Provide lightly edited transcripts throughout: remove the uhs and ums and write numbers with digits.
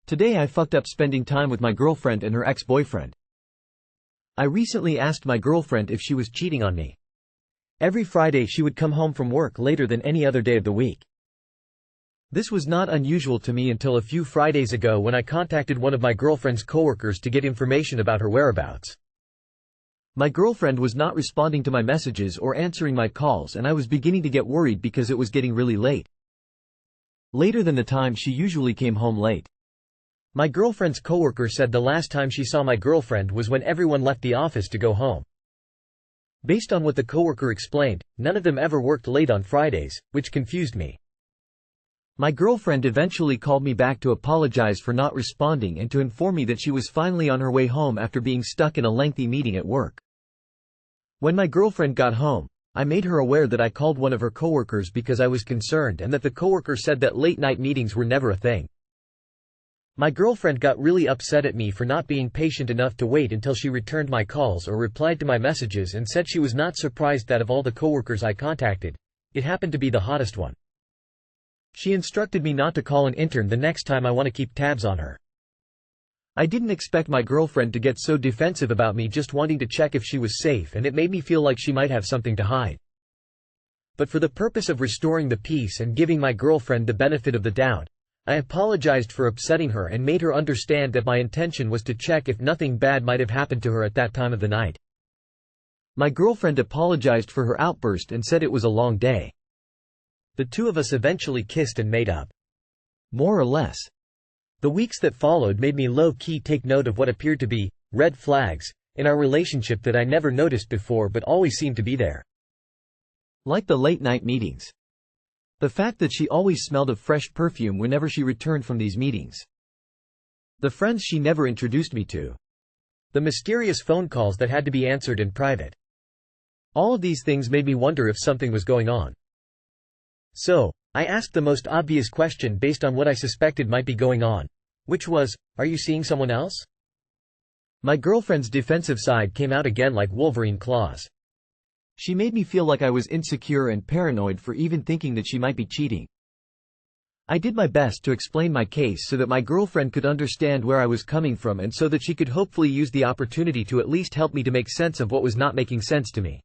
Today I fucked up spending time with my girlfriend and her ex-boyfriend. I recently asked my girlfriend if she was cheating on me. Every Friday she would come home from work later than any other day of the week. This was not unusual to me until a few Fridays ago when I contacted one of my girlfriend's coworkers to get information about her whereabouts. My girlfriend was not responding to my messages or answering my calls, and I was beginning to get worried because it was getting really late. Later than the time she usually came home late. My girlfriend's coworker said the last time she saw my girlfriend was when everyone left the office to go home. Based on what the coworker explained, none of them ever worked late on Fridays, which confused me. My girlfriend eventually called me back to apologize for not responding and to inform me that she was finally on her way home after being stuck in a lengthy meeting at work. When my girlfriend got home, I made her aware that I called one of her coworkers because I was concerned and that the coworker said that late-night meetings were never a thing. My girlfriend got really upset at me for not being patient enough to wait until she returned my calls or replied to my messages, and said she was not surprised that of all the coworkers I contacted, it happened to be the hottest one. She instructed me not to call an intern the next time I want to keep tabs on her. I didn't expect my girlfriend to get so defensive about me just wanting to check if she was safe, and it made me feel like she might have something to hide. But for the purpose of restoring the peace and giving my girlfriend the benefit of the doubt, I apologized for upsetting her and made her understand that my intention was to check if nothing bad might have happened to her at that time of the night. My girlfriend apologized for her outburst and said it was a long day. The two of us eventually kissed and made up. More or less. The weeks that followed made me low-key take note of what appeared to be red flags in our relationship that I never noticed before but always seemed to be there. Like the late-night meetings. The fact that she always smelled of fresh perfume whenever she returned from these meetings. The friends she never introduced me to. The mysterious phone calls that had to be answered in private. All of these things made me wonder if something was going on. So, I asked the most obvious question based on what I suspected might be going on, which was, "Are you seeing someone else?" My girlfriend's defensive side came out again like Wolverine claws. She made me feel like I was insecure and paranoid for even thinking that she might be cheating. I did my best to explain my case so that my girlfriend could understand where I was coming from, and so that she could hopefully use the opportunity to at least help me to make sense of what was not making sense to me.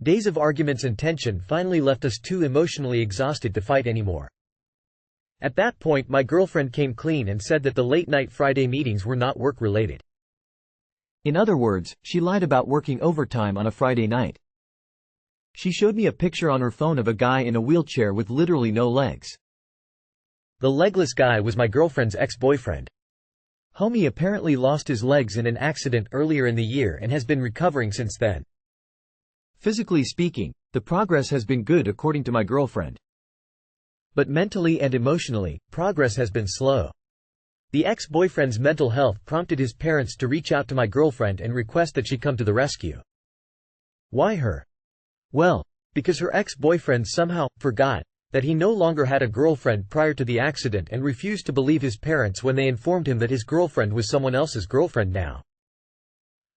Days of arguments and tension finally left us too emotionally exhausted to fight anymore. At that point my girlfriend came clean and said that the late-night Friday meetings were not work-related. In other words, she lied about working overtime on a Friday night. She showed me a picture on her phone of a guy in a wheelchair with literally no legs. The legless guy was my girlfriend's ex-boyfriend. Homie apparently lost his legs in an accident earlier in the year and has been recovering since then. Physically speaking, the progress has been good according to my girlfriend. But mentally and emotionally, progress has been slow. The ex-boyfriend's mental health prompted his parents to reach out to my girlfriend and request that she come to the rescue. Why her? Well, because her ex-boyfriend somehow forgot that he no longer had a girlfriend prior to the accident and refused to believe his parents when they informed him that his girlfriend was someone else's girlfriend now.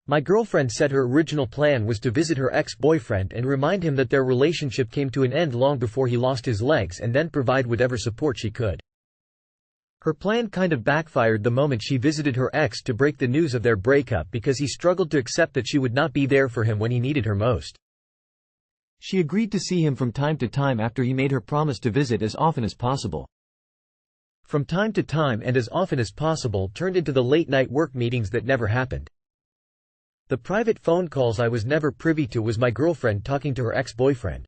My girlfriend said her original plan was to visit her ex-boyfriend and remind him that their relationship came to an end long before he lost his legs, and then provide whatever support she could. Her plan kind of backfired the moment she visited her ex to break the news of their breakup because he struggled to accept that she would not be there for him when he needed her most. She agreed to see him from time to time after he made her promise to visit as often as possible. From time to time and as often as possible turned into the late-night work meetings that never happened. The private phone calls I was never privy to was my girlfriend talking to her ex-boyfriend.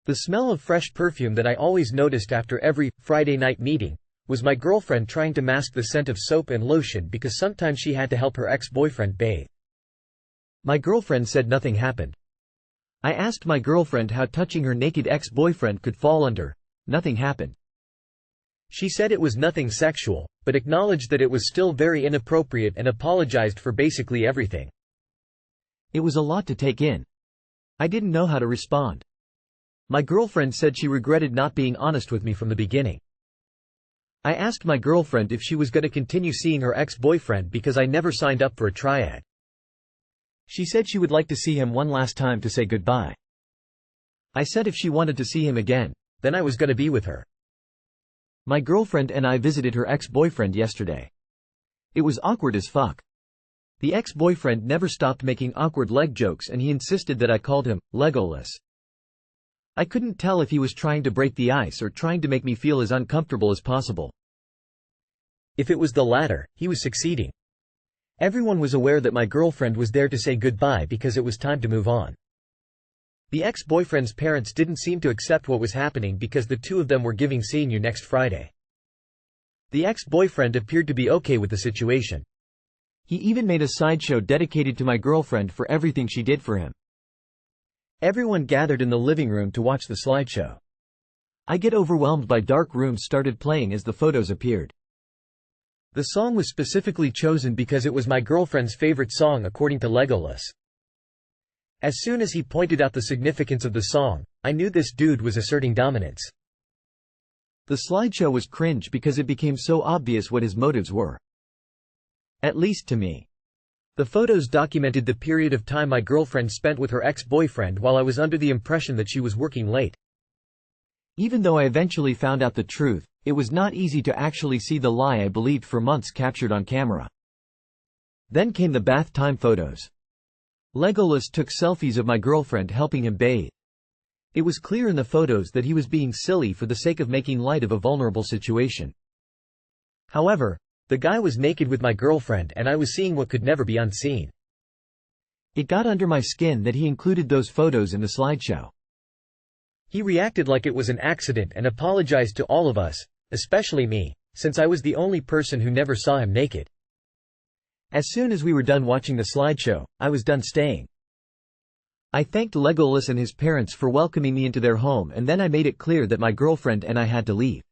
The smell of fresh perfume that I always noticed after every Friday night meeting was my girlfriend trying to mask the scent of soap and lotion because sometimes she had to help her ex-boyfriend bathe. My girlfriend said nothing happened. I asked my girlfriend how touching her naked ex-boyfriend could fall under nothing happened. She said it was nothing sexual, but acknowledged that it was still very inappropriate and apologized for basically everything. It was a lot to take in. I didn't know how to respond. My girlfriend said she regretted not being honest with me from the beginning. I asked my girlfriend if she was going to continue seeing her ex-boyfriend because I never signed up for a triad. She said she would like to see him one last time to say goodbye. I said if she wanted to see him again, then I was going to be with her. My girlfriend and I visited her ex-boyfriend yesterday. It was awkward as fuck. The ex-boyfriend never stopped making awkward leg jokes and he insisted that I called him Legolas. I couldn't tell if he was trying to break the ice or trying to make me feel as uncomfortable as possible. If it was the latter, he was succeeding. Everyone was aware that my girlfriend was there to say goodbye because it was time to move on. The ex-boyfriend's parents didn't seem to accept what was happening because the two of them were giving "seeing you next Friday." The ex-boyfriend appeared to be okay with the situation. He even made a sideshow dedicated to my girlfriend for everything she did for him. Everyone gathered in the living room to watch the slideshow. I get overwhelmed by Dark Rooms started playing as the photos appeared. The song was specifically chosen because it was my girlfriend's favorite song according to Legolas. As soon as he pointed out the significance of the song, I knew this dude was asserting dominance. The slideshow was cringe because it became so obvious what his motives were. At least to me. The photos documented the period of time my girlfriend spent with her ex-boyfriend while I was under the impression that she was working late. Even though I eventually found out the truth, it was not easy to actually see the lie I believed for months captured on camera. Then came the bath time photos. Legolas took selfies of my girlfriend helping him bathe. It was clear in the photos that he was being silly for the sake of making light of a vulnerable situation. However, the guy was naked with my girlfriend and I was seeing what could never be unseen. It got under my skin that he included those photos in the slideshow. He reacted like it was an accident and apologized to all of us, especially me, since I was the only person who never saw him naked. As soon as we were done watching the slideshow, I was done staying. I thanked Legolas and his parents for welcoming me into their home and then I made it clear that my girlfriend and I had to leave.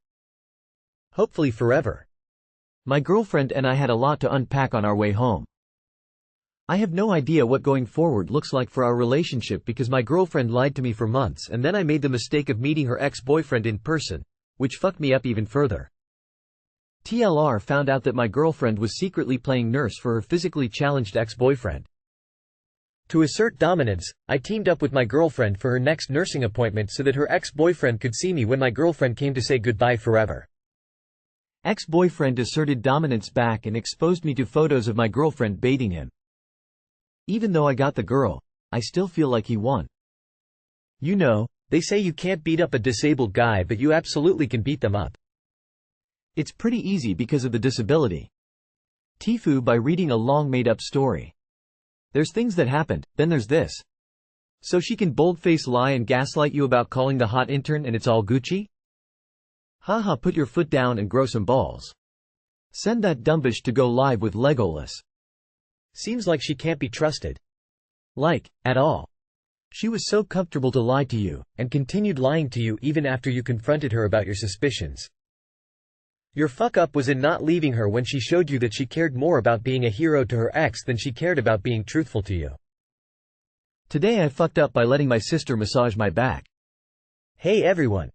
Hopefully forever. My girlfriend and I had a lot to unpack on our way home. I have no idea what going forward looks like for our relationship because my girlfriend lied to me for months and then I made the mistake of meeting her ex-boyfriend in person, which fucked me up even further. TLR found out that my girlfriend was secretly playing nurse for her physically challenged ex-boyfriend. To assert dominance, I teamed up with my girlfriend for her next nursing appointment so that her ex-boyfriend could see me when my girlfriend came to say goodbye forever. Ex-boyfriend asserted dominance back and exposed me to photos of my girlfriend bathing him. Even though I got the girl, I still feel like he won. You know, they say you can't beat up a disabled guy but you absolutely can beat them up. It's pretty easy because of the disability. TIFU by reading a long made-up story. There's things that happened, then there's this. So she can boldface lie and gaslight you about calling the hot intern and it's all Gucci? Haha, put your foot down and grow some balls. Send that dumbish to go live with Legolas. Seems like she can't be trusted. Like, at all. She was so comfortable to lie to you, and continued lying to you even after you confronted her about your suspicions. Your fuck-up was in not leaving her when she showed you that she cared more about being a hero to her ex than she cared about being truthful to you. Today I fucked up by letting my sister massage my back. Hey everyone.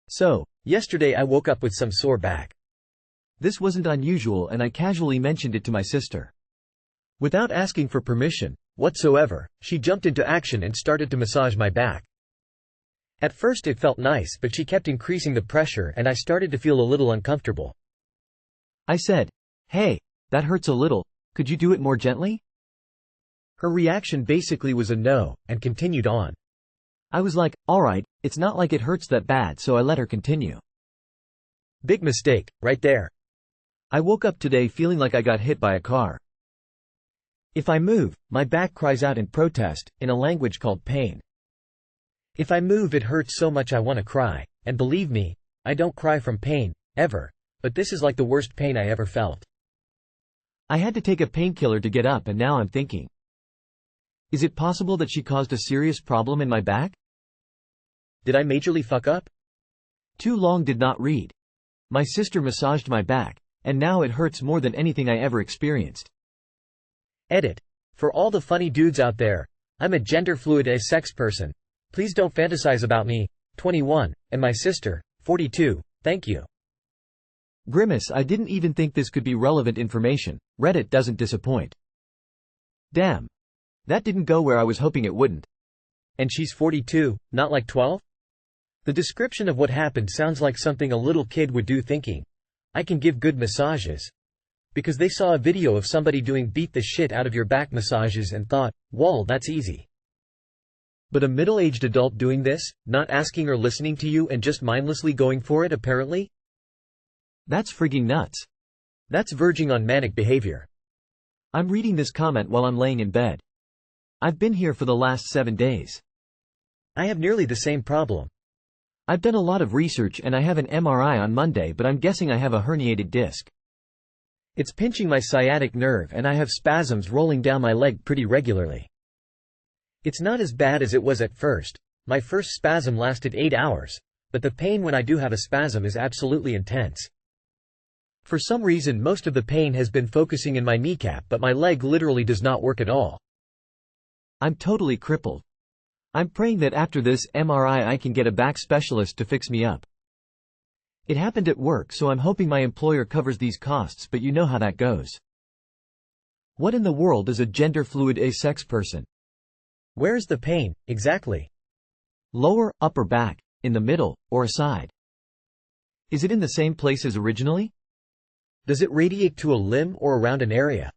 So, yesterday I woke up with some sore back. This wasn't unusual and I casually mentioned it to my sister. Without asking for permission whatsoever, she jumped into action and started to massage my back. At first it felt nice but she kept increasing the pressure and I started to feel a little uncomfortable. I said, "Hey, that hurts a little, could you do it more gently?" Her reaction basically was a no, and continued on. I was like, alright, it's not like it hurts that bad, so I let her continue. Big mistake, right there. I woke up today feeling like I got hit by a car. If I move, my back cries out in protest, in a language called pain. If I move it hurts so much I want to cry, and believe me, I don't cry from pain, ever, but this is like the worst pain I ever felt. I had to take a painkiller to get up and now I'm thinking. Is it possible that she caused a serious problem in my back? Did I majorly fuck up? Too long did not read. My sister massaged my back, and now it hurts more than anything I ever experienced. Edit. For all the funny dudes out there, I'm a gender-fluid asex person. Please don't fantasize about me, 21, and my sister, 42, thank you. Grimace, I didn't even think this could be relevant information. Reddit doesn't disappoint. Damn. That didn't go where I was hoping it wouldn't. And she's 42, not like 12? The description of what happened sounds like something a little kid would do, thinking, I can give good massages. Because they saw a video of somebody doing beat the shit out of your back massages and thought, whoa, that's easy. But a middle-aged adult doing this, not asking or listening to you and just mindlessly going for it apparently? That's frigging nuts. That's verging on manic behavior. I'm reading this comment while I'm laying in bed. I've been here for the last 7 days. I have nearly the same problem. I've done a lot of research and I have an MRI on Monday, but I'm guessing I have a herniated disc. It's pinching my sciatic nerve and I have spasms rolling down my leg pretty regularly. It's not as bad as it was at first. My first spasm lasted 8 hours, but the pain when I do have a spasm is absolutely intense. For some reason most of the pain has been focusing in my kneecap, but my leg literally does not work at all. I'm totally crippled. I'm praying that after this MRI I can get a back specialist to fix me up. It happened at work, so I'm hoping my employer covers these costs, but you know how that goes. What in the world is a gender-fluid asex person? Where is the pain, exactly? Lower, upper back, in the middle, or aside? Is it in the same place as originally? Does it radiate to a limb or around an area?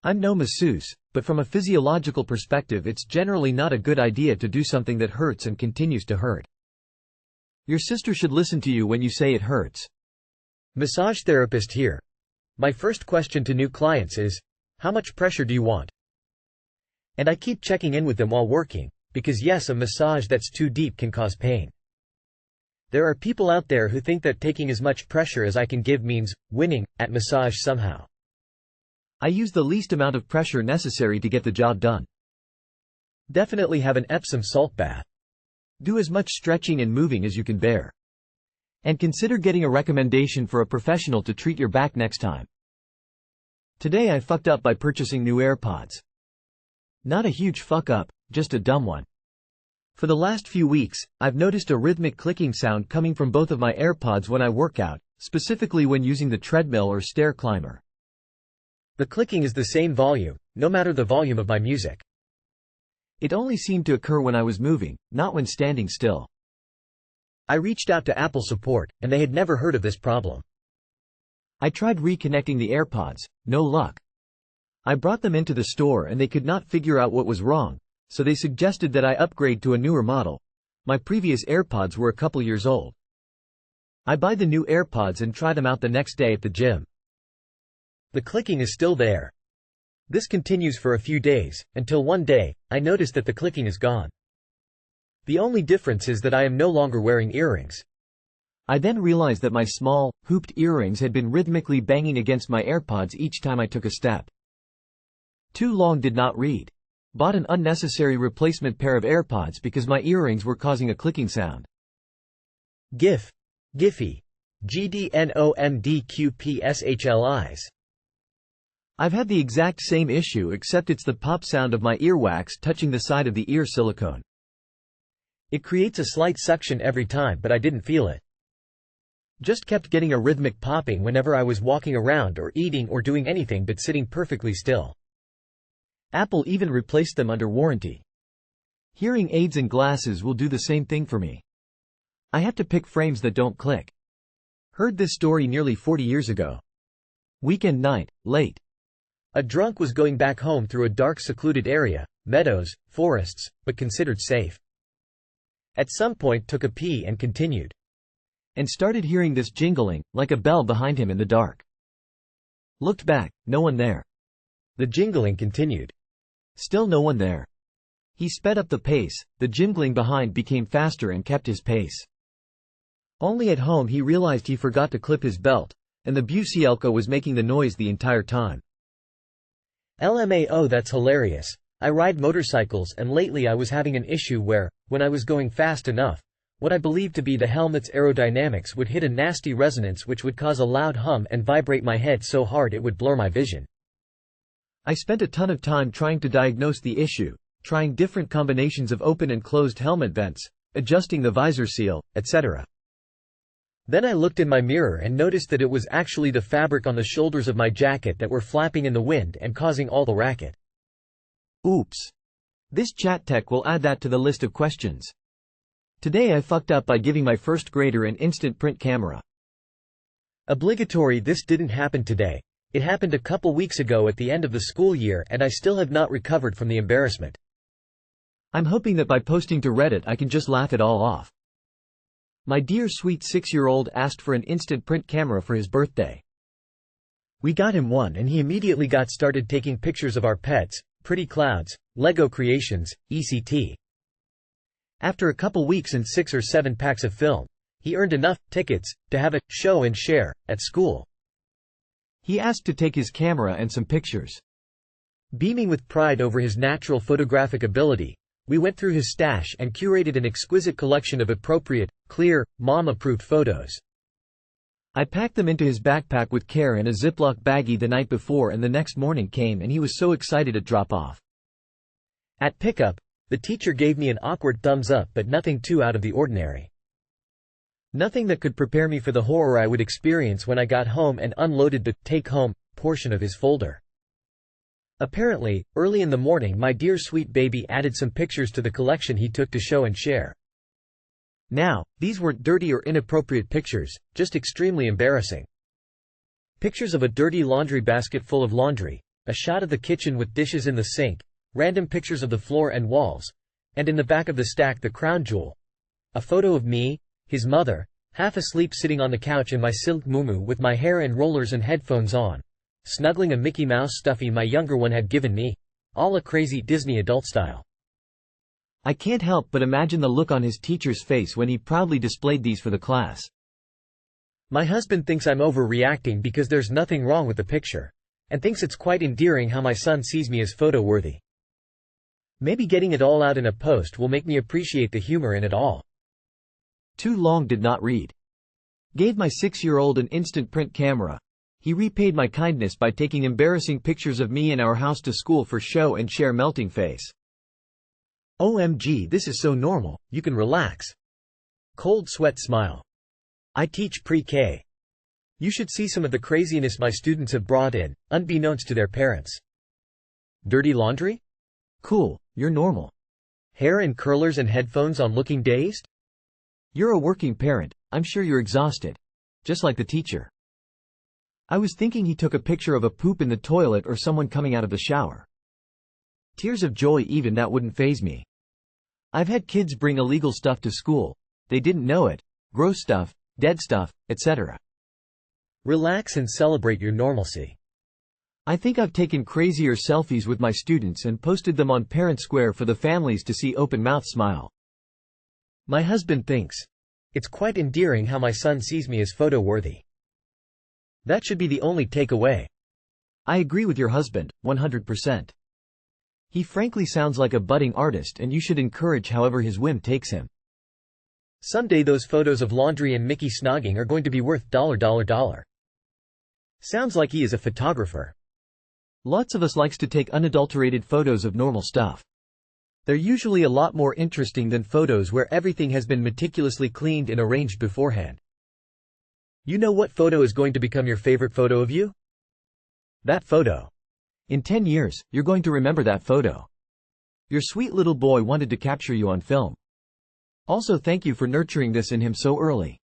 I'm no masseuse, but from a physiological perspective it's generally not a good idea to do something that hurts and continues to hurt. Your sister should listen to you when you say it hurts. Massage therapist here. My first question to new clients is, how much pressure do you want? And I keep checking in with them while working, because yes, a massage that's too deep can cause pain. There are people out there who think that taking as much pressure as I can give means winning at massage somehow. I use the least amount of pressure necessary to get the job done. Definitely have an Epsom salt bath. Do as much stretching and moving as you can bear. And consider getting a recommendation for a professional to treat your back next time. Today I fucked up by purchasing new AirPods. Not a huge fuck up, just a dumb one. For the last few weeks, I've noticed a rhythmic clicking sound coming from both of my AirPods when I work out, specifically when using the treadmill or stair climber. The clicking is the same volume, no matter the volume of my music. It only seemed to occur when I was moving, not when standing still. I reached out to Apple support, and they had never heard of this problem. I tried reconnecting the AirPods, no luck. I brought them into the store and they could not figure out what was wrong, so they suggested that I upgrade to a newer model. My previous AirPods were a couple years old. I buy the new AirPods and try them out the next day at the gym. The clicking is still there. This continues for a few days, until one day, I notice that the clicking is gone. The only difference is that I am no longer wearing earrings. I then realized that my small, hooped earrings had been rhythmically banging against my AirPods each time I took a step. Too long did not read. Bought an unnecessary replacement pair of AirPods because my earrings were causing a clicking sound. GIF. Giphy. GDNOMDQPSHLIs. I've had the exact same issue, except it's the pop sound of my earwax touching the side of the ear silicone. It creates a slight suction every time, but I didn't feel it. Just kept getting a rhythmic popping whenever I was walking around or eating or doing anything but sitting perfectly still. Apple even replaced them under warranty. Hearing aids and glasses will do the same thing for me. I have to pick frames that don't click. Heard this story nearly 40 years ago. Weekend night, late. A drunk was going back home through a dark secluded area, meadows, forests, but considered safe. At some point took a pee and continued. And started hearing this jingling, like a bell behind him in the dark. Looked back, no one there. The jingling continued. Still no one there. He sped up the pace, the jingling behind became faster and kept his pace. Only at home he realized he forgot to clip his belt, and the Busielko was making the noise the entire time. LMAO, that's hilarious. I ride motorcycles and lately I was having an issue where, when I was going fast enough, what I believed to be the helmet's aerodynamics would hit a nasty resonance which would cause a loud hum and vibrate my head so hard it would blur my vision. I spent a ton of time trying to diagnose the issue, trying different combinations of open and closed helmet vents, adjusting the visor seal, etc. Then I looked in my mirror and noticed that it was actually the fabric on the shoulders of my jacket that were flapping in the wind and causing all the racket. Oops. This chat tech will add that to the list of questions. Today I fucked up by giving my first grader an instant print camera. Obligatory. This didn't happen today. It happened a couple weeks ago at the end of the school year and I still have not recovered from the embarrassment. I'm hoping that by posting to Reddit I can just laugh it all off. My dear sweet 6-year-old asked for an instant print camera for his birthday. We got him one and he immediately got started taking pictures of our pets, pretty clouds, Lego creations, etc. After a couple weeks and 6 or 7 packs of film, he earned enough tickets to have a show and share at school. He asked to take his camera and some pictures. Beaming with pride over his natural photographic ability, we went through his stash and curated an exquisite collection of appropriate, clear, mom-approved photos. I packed them into his backpack with care in a Ziploc baggie the night before, and the next morning came and he was so excited at drop-off. At pickup, the teacher gave me an awkward thumbs up, but nothing too out of the ordinary. Nothing that could prepare me for the horror I would experience when I got home and unloaded the take-home portion of his folder. Apparently, early in the morning my dear sweet baby added some pictures to the collection he took to show and share. Now, these weren't dirty or inappropriate pictures, just extremely embarrassing. Pictures of a dirty laundry basket full of laundry, a shot of the kitchen with dishes in the sink, random pictures of the floor and walls, and in the back of the stack the crown jewel. A photo of me, his mother, half asleep sitting on the couch in my silk muumuu with my hair in rollers and headphones on, snuggling a Mickey Mouse stuffy my younger one had given me, all a crazy Disney adult style. I can't help but imagine the look on his teacher's face when he proudly displayed these for the class. My husband thinks I'm overreacting because there's nothing wrong with the picture, and thinks it's quite endearing how my son sees me as photo-worthy. Maybe getting it all out in a post will make me appreciate the humor in it all. Too long did not read. Gave my 6-year-old an instant print camera. He repaid my kindness by taking embarrassing pictures of me in our house to school for show and share. Melting face. OMG, this is so normal, you can relax. Cold sweat smile. I teach pre-K. You should see some of the craziness my students have brought in, unbeknownst to their parents. Dirty laundry? Cool, you're normal. Hair in curlers and headphones on, looking dazed? You're a working parent, I'm sure you're exhausted. Just like the teacher. I was thinking he took a picture of a poop in the toilet or someone coming out of the shower. Tears of joy, even that wouldn't faze me. I've had kids bring illegal stuff to school. They didn't know it. Gross stuff, dead stuff, etc. Relax and celebrate your normalcy. I think I've taken crazier selfies with my students and posted them on Parent Square for the families to see. Open mouth smile. My husband thinks it's quite endearing how my son sees me as photo-worthy. That should be the only takeaway. I agree with your husband, 100%. He frankly sounds like a budding artist and you should encourage however his whim takes him. Someday those photos of laundry and Mickey snogging are going to be worth $. Sounds like he is a photographer. Lots of us likes to take unadulterated photos of normal stuff. They're usually a lot more interesting than photos where everything has been meticulously cleaned and arranged beforehand. You know what photo is going to become your favorite photo of you? That photo. In 10 years, you're going to remember that photo. Your sweet little boy wanted to capture you on film. Also, thank you for nurturing this in him so early.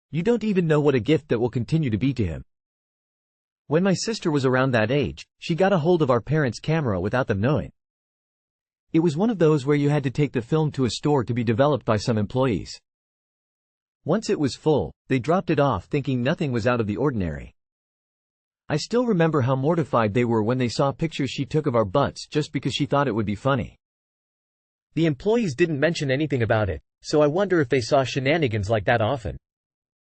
You don't even know what a gift that will continue to be to him. When my sister was around that age, she got a hold of our parents' camera without them knowing. It was one of those where you had to take the film to a store to be developed by some employees. Once it was full, they dropped it off thinking nothing was out of the ordinary. I still remember how mortified they were when they saw pictures she took of our butts just because she thought it would be funny. The employees didn't mention anything about it, so I wonder if they saw shenanigans like that often.